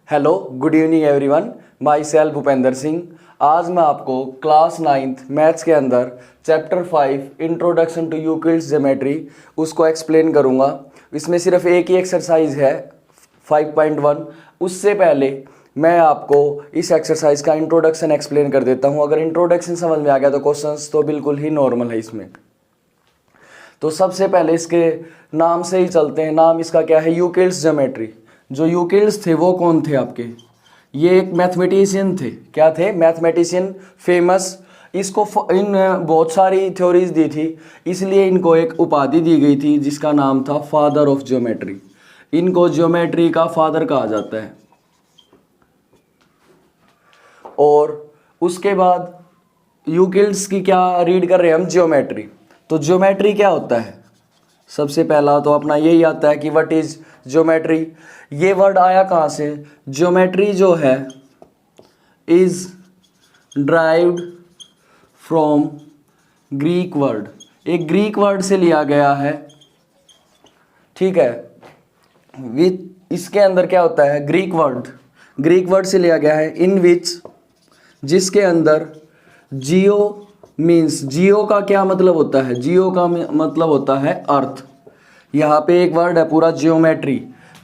Hello good evening everyone, myself Bhupendra Singh. आज मैं आपको क्लास 9th मैथ्स के अंदर chapter 5 introduction to Euclid's geometry उसको एक्सप्लेन करूंगा। इसमें सिर्फ एक ही एक्सरसाइज है 5.1। उससे पहले मैं आपको इस एक्सरसाइज का इंट्रोडक्शन एक्सप्लेन कर देता हूं। अगर इंट्रोडक्शन समझ में आ गया तो क्वेश्चंस तो बिल्कुल ही नॉर्मल है इसमें। तो सबसे पहले इसके नाम से ही चलते हैं। नाम इसका क्या है? Euclid's geometry. जो यूक्लिड्स थे वो कौन थे आपके? ये एक मैथमेटिशियन थे। क्या थे? Mathematician, famous. इसको इन बहुत सारी थ्योरीज दी थी, इसलिए इनको एक उपाधि दी गई थी जिसका नाम था फादर ऑफ ज्योमेट्री। इनको ज्योमेट्री का फादर कहा जाता है। और उसके बाद यूक्लिड्स की क्या रीड कर रहे हैं हम? ज्योमेट्री। तो ज्योमेट्री क्या होता है? सबसे पहला तो अपना यही आता है कि व्हाट इज ज्योमेट्री। ये वर्ड आया कहाँ से? ज्योमेट्री जो है is derived from Greek word. एक ग्रीक वर्ड से लिया गया है, ठीक है। विथ इसके अंदर क्या होता है? ग्रीक वर्ड से लिया गया है, इन विच, जिसके अंदर जियो मीन्स, जियो का क्या मतलब होता है? जियो का मतलब होता है अर्थ। यहाँ पे एक वर्ड है पूरा ज्योमेट्री,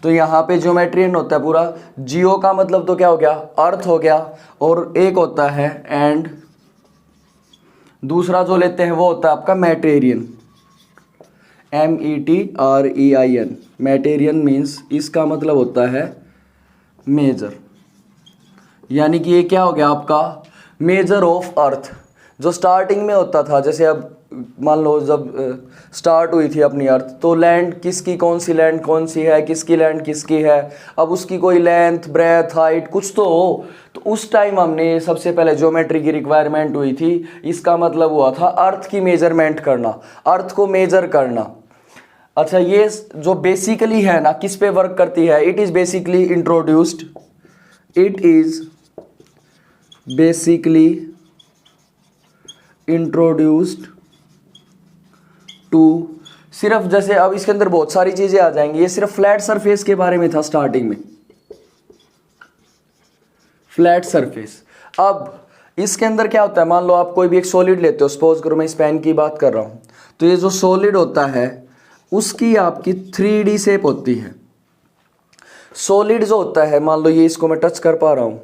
तो यहाँ पे ज्योमेट्रियन होता है पूरा। जियो का मतलब तो क्या हो गया? अर्थ हो गया। और एक होता है एंड, दूसरा जो लेते हैं वो होता है आपका मैटेरियन, METREIN। मैटेरियन मीन्स इसका मतलब होता है मेजर, यानी कि ये क्या हो गया आपका? Measure of earth. जो स्टार्टिंग में होता था, जैसे अब मान लो जब स्टार्ट हुई थी अपनी अर्थ, तो लैंड किसकी, कौन सी लैंड कौन सी है, किसकी लैंड किसकी है, अब उसकी कोई लेंथ, ब्रेथ, हाइट कुछ तो हो। तो उस टाइम हमने सबसे पहले ज्योमेट्री की रिक्वायरमेंट हुई थी। इसका मतलब हुआ था अर्थ की मेजरमेंट करना, अर्थ को मेजर करना। अच्छा, ये जो बेसिकली है ना, किस पे वर्क करती है? It is basically introduced, it is basically introduced to, सिर्फ जैसे अब इसके अंदर बहुत सारी चीजें आ जाएंगी। ये सिर्फ फ्लैट सरफेस के बारे में था स्टार्टिंग में, फ्लैट सरफेस। अब इसके अंदर क्या होता है? मान लो आप कोई भी एक सॉलिड लेते हो, सपोज करो मैं इस पेन की बात कर रहा हूं, तो ये जो सॉलिड होता है उसकी आपकी 3D शेप होती है। सॉलिड जो होता है, मान लो ये, इसको मैं टच कर पा रहा हूं,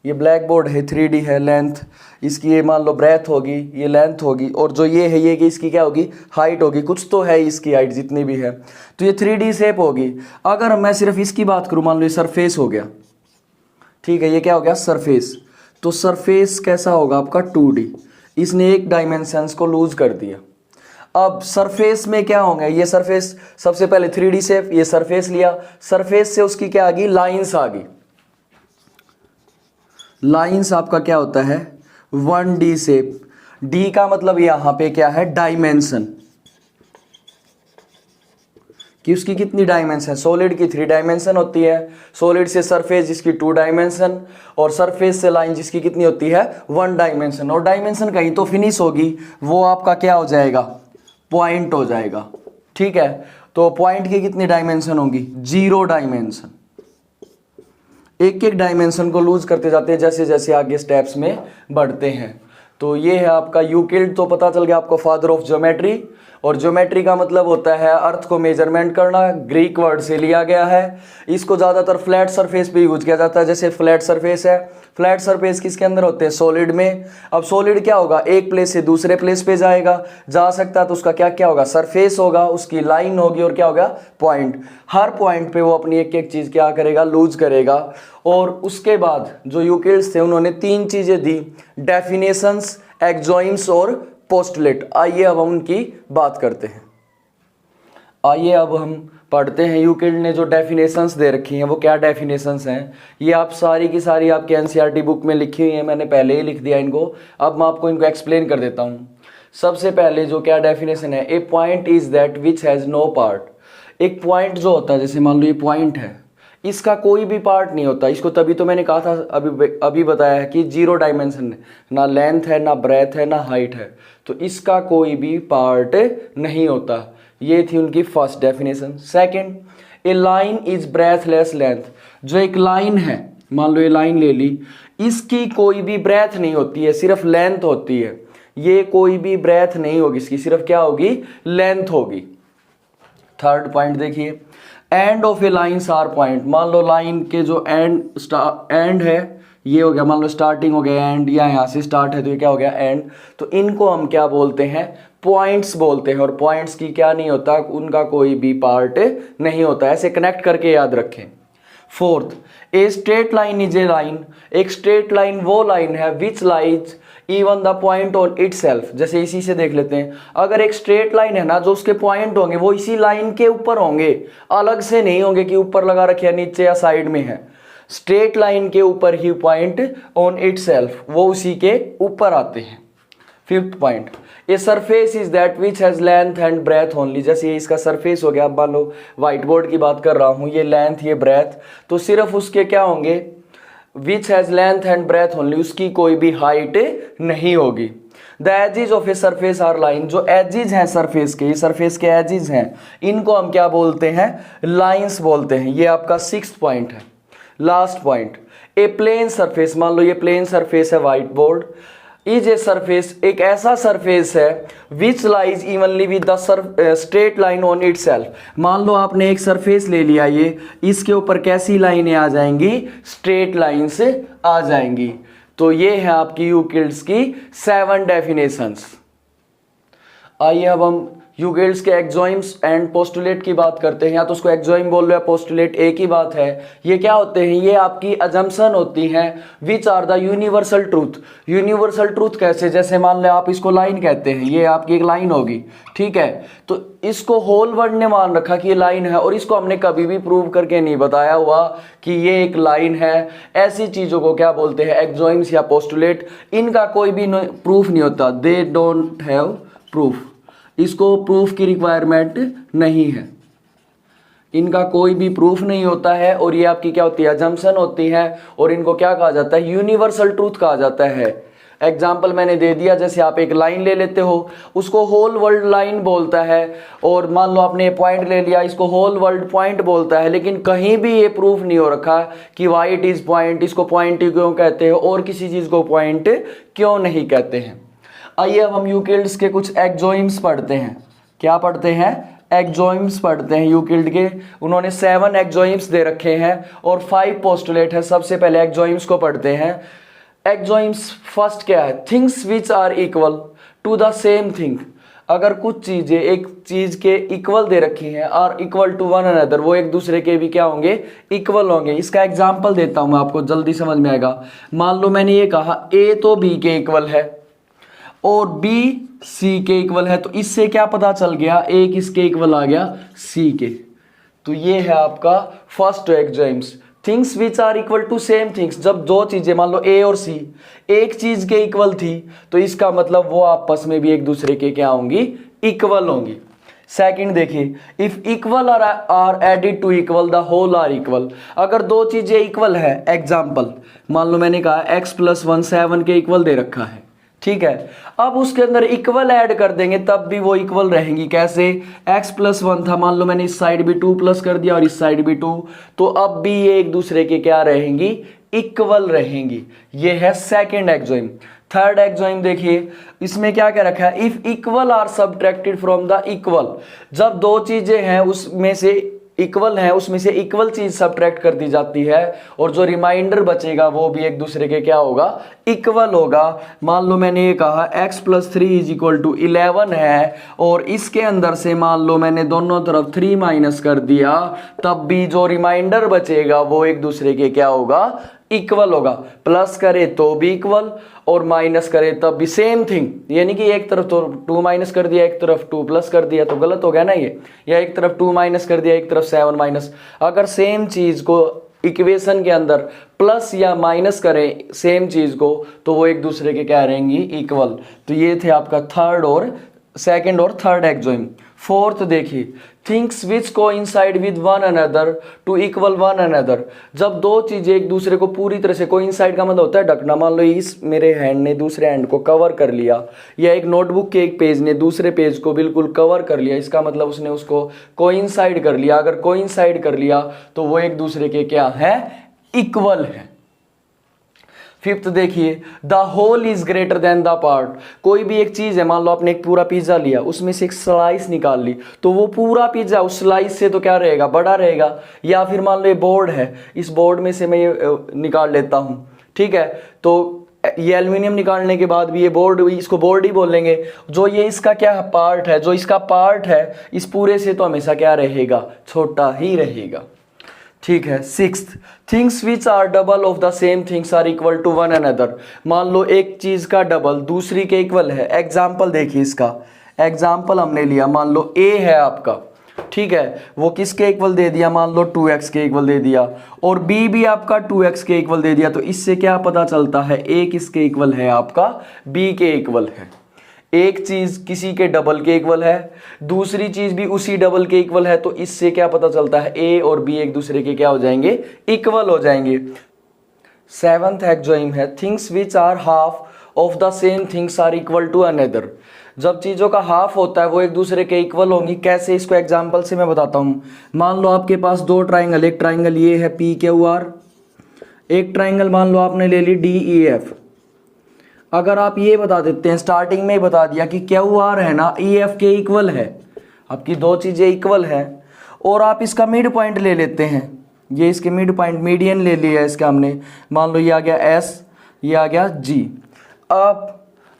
ये ब्लैक बोर्ड है, 3D है, लेंथ इसकी ये मान लो ब्रेथ होगी, ये लेंथ होगी, और जो ये है ये कि इसकी क्या होगी? हाइट होगी। कुछ तो है इसकी हाइट जितनी भी है, तो ये 3D शेप होगी। अगर मैं सिर्फ इसकी बात करूं, मान लो ये सरफेस हो गया, ठीक है, ये क्या हो गया? सरफेस। तो सरफेस कैसा होगा आपका? 2D। इसने एक डायमेंशंस को लूज कर दिया। अब सरफेस में क्या होंगे? ये सरफेस सबसे पहले 3D शेप, ये सरफेस लिया, सरफेस से उसकी क्या आ गई? लाइन्स आ गई। लाइन्स आपका क्या होता है? 1D shape. D का मतलब यहां पे क्या है? डायमेंशन, कि उसकी कितनी डायमेंशन? सॉलिड की 3 डायमेंशन होती है। सॉलिड से सरफेस जिसकी 2 डायमेंशन, और सरफेस से लाइन जिसकी कितनी होती है? 1 डायमेंशन। और डायमेंशन कहीं तो फिनिश होगी, वो आपका क्या हो जाएगा? पॉइंट हो जाएगा, ठीक है। तो पॉइंट की कितनी डायमेंशन होगी? 0 डायमेंशन। एक एक डायमेंशन को लूज करते जाते हैं जैसे जैसे आगे स्टेप्स में बढ़ते हैं। तो ये है आपका यूक्लिड। तो पता चल गया आपको फादर ऑफ ज्योमेट्री। और ज्योमेट्री का मतलब होता है अर्थ को मेजरमेंट करना, ग्रीक वर्ड से लिया गया है। इसको ज़्यादातर फ्लैट सरफेस पे यूज किया जाता है। जैसे फ्लैट सरफेस है, फ्लैट सरफेस किसके अंदर होते हैं? सॉलिड में। अब सॉलिड क्या होगा? एक प्लेस से दूसरे प्लेस पे जाएगा, जा सकता है, तो उसका क्या क्या होगा? सरफेस होगा, उसकी लाइन होगी, और क्या होगा? पॉइंट। हर पॉइंट पे वो अपनी एक एक चीज़ क्या करेगा? लूज करेगा। और उसके बाद जो यूक्लिड्स थे उन्होंने 3 चीज़ें दी, डेफिनेशंस, एक्सोइम्स और पोस्टुलेट। आइए अब हम उनकी बात करते हैं। आइए अब हम पढ़ते हैं यूक्लिड ने जो डेफिनेशंस दे रखी हैं वो क्या डेफिनेशंस हैं। ये आप सारी की सारी आपके NCERT बुक में लिखी हुई हैं, मैंने पहले ही लिख दिया इनको। अब मैं आपको इनको एक्सप्लेन कर देता हूँ। सबसे पहले जो क्या डेफिनेशन है, a point is that which has no part. एक पॉइंट जो होता है, जैसे मान लो ये पॉइंट है, इसका कोई भी पार्ट नहीं होता। इसको तभी तो मैंने कहा था, अभी बताया है कि 0 डायमेंशन है, ना लेंथ है, ना ब्रेथ है, ना हाइट है, तो इसका कोई भी पार्ट नहीं होता। ये थी उनकी first definition. Second, A line is breathless length. जो एक लाइन है, मान लो ये लाइन ले ली, इसकी कोई भी ब्रेथ नहीं होती है, सिर्फ लेंथ होती है। ये कोई भी ब्रेथ नहीं होगी इसकी, सिर्फ क्या होगी, लेंथ होगी। थर्ड पॉइंट देखिए, end of a line are point. मान लो लाइन के जो एंड है ये हो गया, मान लो स्टार्टिंग हो गया एंड, या यहाँ से स्टार्ट है तो ये क्या हो गया एंड। तो इनको हम क्या बोलते हैं, पॉइंट्स बोलते हैं। और पॉइंट्स की क्या नहीं होता, उनका कोई भी पार्ट नहीं होता। ऐसे कनेक्ट करके याद रखें। Fourth, a straight line is a line. एक स्ट्रेट लाइन वो लाइन है which lies even the point on itself. जैसे इसी से देख लेते हैं, अगर एक स्ट्रेट लाइन है ना, जो उसके पॉइंट होंगे वो इसी लाइन के ऊपर होंगे, अलग से नहीं होंगे कि ऊपर लगा रखे या नीचे या साइड में है। स्ट्रेट लाइन के ऊपर ही पॉइंट ऑन इटसेल्फ, वो उसी के ऊपर आते हैं। Fifth point, a surface is that which has length and breadth only. जैसे ये इसका सरफेस हो गया, मान लो व्हाइट बोर्ड की बात कर रहा हूं, ये लेंथ ये ब्रेथ, तो सिर्फ उसके क्या होंगे, which has length and breadth only, उसकी कोई भी हाइट नहीं होगी। The edges of a surface are line. जो एजिज हैं सरफेस के, ये सरफेस के एजिज हैं, इनको हम क्या बोलते हैं, लाइंस बोलते हैं। ये आपका सिक्स्थ पॉइंट है। लास्ट पॉइंट, ए प्लेन सरफेस। मान लो ये प्लेन सरफेस है white board, is a surface, एक ऐसा सरफेस है which lies evenly with the straight line on itself. मान लो आपने एक सरफेस ले लिया, ये इसके ऊपर कैसी लाइनें आ जाएंगी, स्ट्रेट लाइन से आ जाएंगी। तो ये है आपकी यूक्लिड्स की 7 डेफिनेशंस। आइए अब हम यूक्लिड्स के एक्सोइम्स एंड पोस्टुलेट की बात करते हैं, या तो उसको एक्सोइम बोल लो या पोस्टुलेट, एक ही बात है। ये क्या होते हैं, ये आपकी अजम्पशन होती हैं which are the universal truth. Universal truth कैसे, जैसे मान लो आप इसको लाइन कहते हैं, ये आपकी एक लाइन होगी, ठीक है, तो इसको होल वर्ल्ड ने मान रखा कि ये लाइन है, और इसको हमने कभी भी प्रूव करके नहीं बताया हुआ कि ये एक लाइन है। ऐसी चीजों को क्या बोलते हैं, एक्सोइम्स या पोस्टुलेट। इनका कोई भी प्रूफ नहीं होता, दे डोंट हैव प्रूफ। इसको प्रूफ की रिक्वायरमेंट नहीं है, इनका कोई भी प्रूफ नहीं होता है, और ये आपकी क्या होती है, अजम्पशन होती है, और इनको क्या कहा जाता है, यूनिवर्सल ट्रूथ कहा जाता है। एग्जाम्पल मैंने दे दिया, जैसे आप एक लाइन ले लेते हो, उसको होल वर्ल्ड लाइन बोलता है, और मान लो आपने पॉइंट ले लिया, इसको होल वर्ल्ड पॉइंट बोलता है, लेकिन कहीं भी ये प्रूफ नहीं हो रखा कि वाई इट इज पॉइंट, इसको पॉइंट क्यों कहते हैं और किसी चीज को पॉइंट क्यों नहीं कहते हैं। आइए अब हम यूक्लिड्स के कुछ एक्सोइम्स पढ़ते हैं। क्या पढ़ते हैं, एक्सोइम्स पढ़ते हैं यूक्लिड के। उन्होंने 7 एक्सोइम्स दे रखे हैं और 5 पोस्टुलेट है। सबसे पहले एक्सोइम्स को पढ़ते हैं। एक्सोइम्स फर्स्ट क्या है, things which are equal to the same thing. अगर कुछ चीजें एक चीज के इक्वल दे रखी हैं, are equal to one another, वो एक दूसरे के भी क्या होंगे, इक्वल होंगे। इसका एग्जाम्पल देता हूं मैं आपको, जल्दी समझ में आएगा। मान लो मैंने ये कहा ए तो बी के इक्वल है और बी सी के इक्वल है, तो इससे क्या पता चल गया, ए किसके इक्वल आ गया, सी के। तो ये है आपका first axioms, things which are equal to same things. जब दो चीजें मान लो ए और सी एक चीज के इक्वल थी, तो इसका मतलब वो आपस में भी एक दूसरे के क्या होंगी, इक्वल होंगी। सेकंड देखिए, if equal are added to equal the whole are equal. अगर दो चीजें इक्वल है, एग्जाम्पल मान लो मैंने कहा x + 1 7 के इक्वल दे रखा है, ठीक है, अब उसके अंदर इक्वल ऐड कर देंगे तब भी वो इक्वल रहेंगी। कैसे, x + 1 था, मान लो मैंने इस साइड भी 2 प्लस कर दिया और इस साइड भी 2, तो अब भी ये एक दूसरे के क्या रहेंगी, इक्वल रहेंगी। ये है सेकंड एक्सोइम। थर्ड एक्सोइम देखिए, इसमें क्या क्या रखा है, if equal are subtracted from the equal. जब दो चीजें हैं उसमें से इक्वल है, उसमें से इक्वल चीज सब्ट्रैक्ट कर दी जाती है, और जो रिमाइंडर बचेगा वो भी एक दूसरे के क्या होगा, इक्वल होगा। मान लो मैंने ये कहा x + 3 = 11 है, और इसके अंदर से मान लो मैंने दोनों तरफ 3 माइनस कर दिया, तब भी जो रिमाइंडर बचेगा वो एक दूसरे के क्या होगा, इक्वल होगा। प्लस करे तो भी इक्वल और माइनस करे तब भी सेम थिंग। यानी कि एक तरफ तो 2 माइनस कर दिया, एक तरफ 2 प्लस कर दिया, तो गलत हो गया ना ये, या एक तरफ 2 माइनस कर दिया, एक तरफ 7 माइनस। अगर सेम चीज को इक्वेशन के अंदर प्लस या माइनस करें सेम चीज को, तो वो एक दूसरे के क्या रहेंगी, इक्वल। तो ये थे आपका थर्ड और सेकंड और थर्ड एक्सोइम। फोर्थ देखिए, things which coincide with one another to equal one another. जब दो चीजें एक दूसरे को पूरी तरह से, कोइंसाइड का मतलब होता है ढकना। मान लो इस मेरे हैंड ने दूसरे हैंड को कवर कर लिया, या एक नोटबुक के एक पेज ने दूसरे पेज को बिल्कुल कवर कर लिया, इसका मतलब उसने उसको कोइंसाइड कर लिया। अगर कोइंसाइड कर लिया तो वो एक दूसरे के क्या है, इक्वल है। फिफ्थ देखिए, the whole is greater than the part. कोई भी एक चीज है, मान लो आपने एक पूरा पिज्जा लिया, उसमें से एक स्लाइस निकाल ली, तो वो पूरा पिज्जा उस स्लाइस से तो क्या रहेगा, बड़ा रहेगा। या फिर मान लो ये बोर्ड है, इस बोर्ड में से मैं ये निकाल लेता हूं, ठीक है, तो ये एल्यूमिनियम निकालने के बाद भी ये बोर्ड, इसको बोर्ड ही बोलेंगे। जो ये इसका क्या पार्ट है, जो इसका पार्ट है इस पूरे से तो हमेशा क्या रहेगा, छोटा ही रहेगा, ठीक है। Sixth, things which are double of the same things are equal to one another. मान लो एक चीज का डबल दूसरी के इक्वल है। एग्जाम्पल देखिए, इसका एग्जाम्पल हमने लिया, मान लो ए है आपका, ठीक है, वो किसके इक्वल दे दिया, मान लो 2x के इक्वल दे दिया, और b भी आपका 2x के इक्वल दे दिया। तो इससे क्या पता चलता है, a किसके इक्वल है, आपका b के इक्वल है। एक चीज किसी के डबल के इक्वल है, दूसरी चीज भी उसी डबल के इक्वल है, तो इससे क्या पता चलता है, a और b एक दूसरे के क्या हो जाएंगे, इक्वल हो जाएंगे। सेवंथ एक्सोइम है, things which are half of the same things are equal to another. जब चीजों का हाफ होता है वो एक दूसरे के इक्वल होंगी। कैसे, इसको एग्जांपल से मैं बताता हूं। मान लो आपके पास दो ट्राइंगल, एक ट्राइंगल ये है PQR, एक ट्राइंगल मान लो आपने ले ली DEF। अगर आप ये बता देते हैं, स्टार्टिंग में ही बता दिया कि QR है ना EF के इक्वल है, आपकी दो चीजें इक्वल है, और आप इसका मिड पॉइंट ले लेते हैं, ये इसके मिड पॉइंट मीडियन ले लिया है इसका हमने, मान लो ये आ गया S, ये आ गया G। अब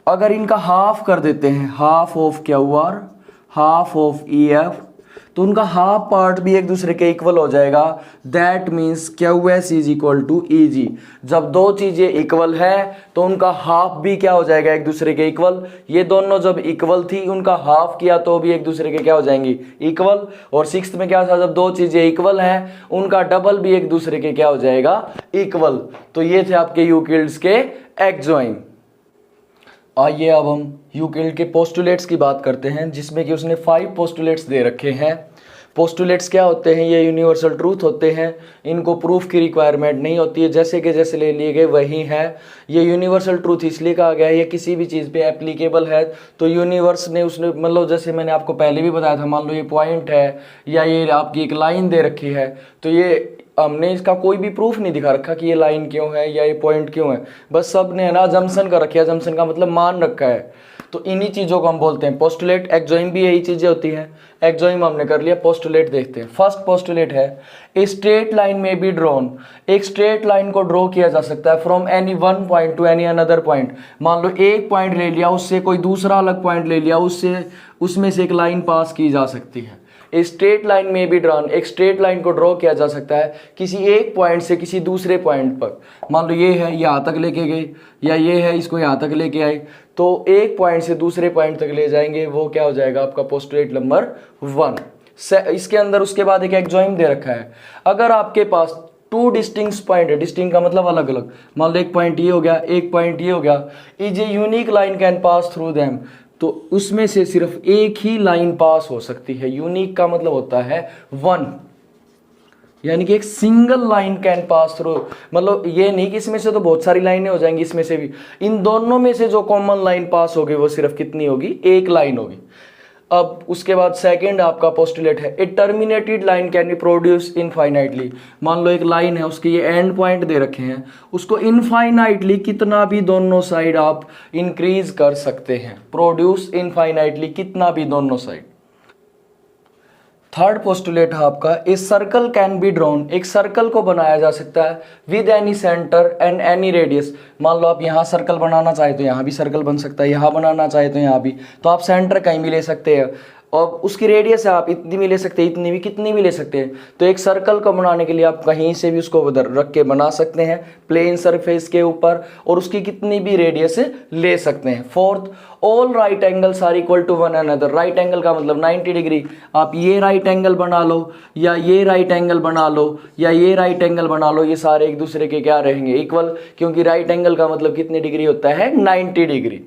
अगर इनका हाफ कर देते हैं, half of QR, half of EF, तो उनका हाफ पार्ट भी एक दूसरे के इक्वल हो जाएगा। That means QS is equal to EG। जब दो चीजें इक्वल है तो उनका हाफ भी क्या हो जाएगा, एक दूसरे के इक्वल। ये दोनों जब इक्वल थी, उनका हाफ किया तो भी एक दूसरे के क्या हो जाएंगी, इक्वल। और सिक्स्थ में क्या था, जब दो चीजें इक्वल हैं उनका डबल भी एक दूसरे के क्या हो जाएगा, इक्वल। तो ये थे आपके यूक्लिड्स के एक्सोइम। आइए अब हम यूक्लिड के पोस्टुलेट्स की बात करते हैं, जिसमें कि उसने 5 पोस्टुलेट्स दे रखे हैं। पोस्टुलेट्स क्या होते हैं, ये यूनिवर्सल ट्रूथ होते हैं, इनको प्रूफ की रिक्वायरमेंट नहीं होती है, जैसे कि जैसे ले लिए गए वही है। ये यूनिवर्सल ट्रूथ इसलिए कहा गया है, ये किसी भी चीज़ पे एप्लीकेबल है। तो यूनिवर्स ने उसने मतलब जैसे मैंने आपको पहले भी बताया था, मान लो ये पॉइंट है या ये आपकी एक लाइन दे रखी है, तो ये हमने इसका कोई भी प्रूफ नहीं दिखा रखा कि ये लाइन क्यों है या ये पॉइंट क्यों है, बस सब ने है ना जम्पशन कर रखी है, जम्पशन का मतलब मान रखा है। तो इन्हीं चीज़ों को हम बोलते हैं पोस्टुलेट। एक्सोइम भी यही चीज़ें होती हैं। एक्सोइम हमने कर लिया, पोस्टुलेट देखते हैं। फर्स्ट पोस्टुलेट है, ए स्ट्रेट लाइन में बी ड्रॉन। एक स्ट्रेट लाइन को ड्रॉ किया जा सकता है from any one point two any another point. मान लो एक पॉइंट ले लिया, उससे कोई दूसरा अलग पॉइंट ले लिया, उससे उसमें से एक लाइन पास की जा सकती है। स्ट्रेट लाइन में भी ड्रॉन, एक स्ट्रेट लाइन को ड्रॉ किया जा सकता है किसी एक पॉइंट से किसी दूसरे पॉइंट पर। मान लो ये है, यहाँ तक लेके गए, या ये है, इसको यहाँ तक लेके आए, तो एक पॉइंट से दूसरे पॉइंट तक ले जाएंगे, वो क्या हो जाएगा आपका पोस्टुलेट नंबर 1। इसके अंदर उसके बाद एक एक्सोइम दे रखा है। अगर आपके पास 2 डिस्टिंक्ट पॉइंट है, डिस्टिंक्ट का मतलब अलग अलग, मान लो एक पॉइंट ये हो गया, एक पॉइंट ये हो गया, is a unique line can pass through them, तो उसमें से सिर्फ एक ही लाइन पास हो सकती है। यूनिक का मतलब होता है 1, यानी कि एक single line can pass through, मतलब ये नहीं कि इसमें से तो बहुत सारी लाइनें हो जाएंगी, इसमें से भी इन दोनों में से जो कॉमन लाइन पास होगी वो सिर्फ कितनी होगी, एक लाइन होगी। अब उसके बाद सेकंड आपका पोस्टुलेट है, a terminated line can be produce infinitely. मान लो एक लाइन है, उसके ये एंड पॉइंट दे रखे हैं, उसको इनफाइनाइटली कितना भी दोनों साइड आप इंक्रीज कर सकते हैं। प्रोड्यूस इनफाइनाइटली, कितना भी दोनों साइड। थर्ड पोस्टुलेट है आपका, a circle can be drawn. एक सर्कल को बनाया जा सकता है with any centre and any radius. मान लो आप यहाँ सर्कल बनाना चाहे तो यहाँ भी सर्कल बन सकता है, यहाँ बनाना चाहे तो यहाँ भी, तो आप सेंटर कहीं भी ले सकते हैं, और उसकी रेडियस है आप इतनी भी ले सकते हैं, इतनी भी, कितनी भी ले सकते हैं। तो एक सर्कल को बनाने के लिए आप कहीं से भी उसको उधर रख के बना सकते हैं प्लेन सरफेस के ऊपर, और उसकी कितनी भी रेडियस ले सकते हैं। Fourth, all right angles are equal to one another. Right angle का मतलब 90 डिग्री। आप ये राइट एंगल बना लो, या ये राइट एंगल बना लो, या ये राइट एंगल बना लो, ये सारे एक दूसरे के क्या रहेंगे, इक्वल, क्योंकि राइट एंगल का मतलब कितनी डिग्री होता है, 90 डिग्री।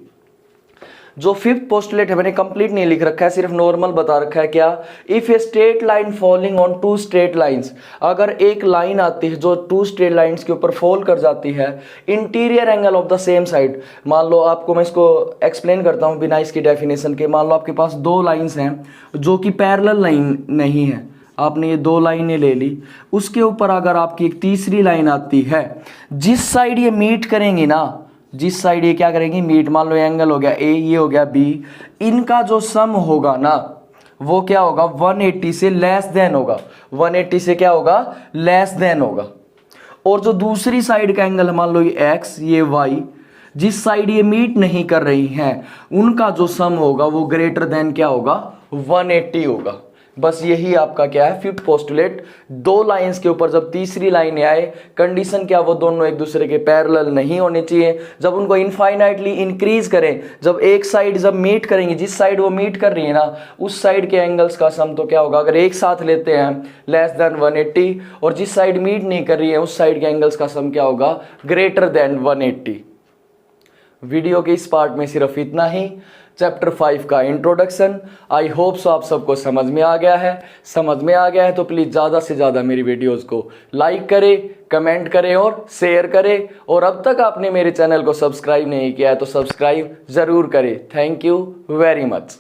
जो फिफ्थ पोस्टुलेट है मैंने कंप्लीट नहीं लिख रखा है, सिर्फ नॉर्मल बता रखा है। क्या, if a straight line falling on 2 straight lines, अगर एक लाइन आती है जो 2 स्ट्रेट लाइंस के ऊपर फॉल कर जाती है, interior angle of the same side. मान लो आपको मैं इसको एक्सप्लेन करता हूं बिना इसकी डेफिनेशन के। मान लो आपके पास 2 लाइंस हैं जो कि पैरेलल लाइन नहीं है, आपने ये 2 लाइनें ले ली, उसके ऊपर अगर आपकी एक तीसरी लाइन आती है जिस साइड ये मीट करेंगी ना, जिस साइड ये क्या करेंगी, मीट, मान लो एंगल हो गया ए, ये हो गया बी, इनका जो सम होगा ना वो क्या होगा, 180 से लेस देन होगा, 180 से क्या होगा, लेस देन होगा। और जो दूसरी साइड का एंगल, मान लो ये एक्स, ये वाई, जिस साइड ये मीट नहीं कर रही हैं उनका जो सम होगा वो ग्रेटर देन क्या होगा, 180 होगा। बस यही आपका क्या है, फिफ्थ पोस्टुलेट। दो लाइंस के ऊपर जब तीसरी लाइन आए, कंडीशन क्या, वो दोनों एक दूसरे के पैरेलल नहीं होने चाहिए। जब उनको इनफाइनाइटली इंक्रीज करें, जब एक साइड जब मीट करेंगे, जिस साइड वो मीट कर रही है ना उस साइड के एंगल्स का सम तो क्या होगा, अगर एक साथ लेते हैं लेस देन 180, और जिस साइड मीट नहीं कर रही है उस साइड के एंगल्स का सम क्या होगा, ग्रेटर देन 180। वीडियो के इस पार्ट में सिर्फ इतना ही, चैप्टर 5 का इंट्रोडक्शन। आई होप सो आप सबको समझ में आ गया है। समझ में आ गया है तो प्लीज़ ज़्यादा से ज़्यादा मेरी वीडियोस को लाइक करें, कमेंट करें और शेयर करें। और अब तक आपने मेरे चैनल को सब्सक्राइब नहीं किया है तो सब्सक्राइब ज़रूर करें। Thank you very much.